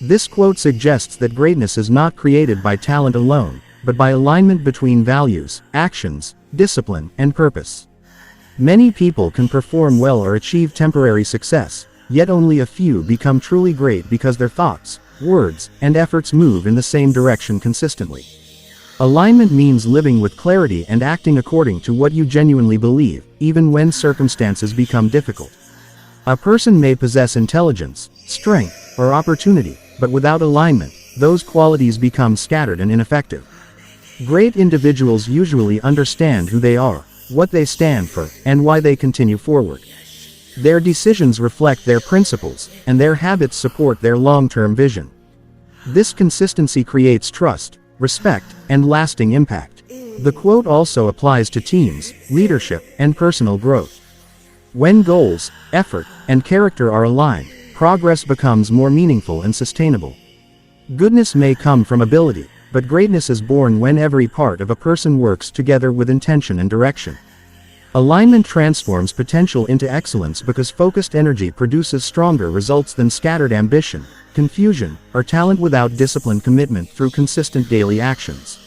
This quote suggests that greatness is not created by talent alone, but by alignment between values, actions, discipline, and purpose. Many people can perform well or achieve temporary success, yet only a few become truly great because their thoughts, words, and efforts move in the same direction consistently. Alignment means living with clarity and acting according to what you genuinely believe, even when circumstances become difficult. A person may possess intelligence, strength, or opportunity, but without alignment, those qualities become scattered and ineffective. Great individuals usually understand who they are, what they stand for, and why they continue forward. Their decisions reflect their principles, and their habits support their long-term vision. This consistency creates trust, respect, and lasting impact. The quote also applies to teams, leadership, and personal growth. When goals, effort, and character are aligned, progress becomes more meaningful and sustainable. Goodness may come from ability, but greatness is born when every part of a person works together with intention and direction. Alignment transforms potential into excellence because focused energy produces stronger results than scattered ambition, confusion, or talent without disciplined commitment through consistent daily actions.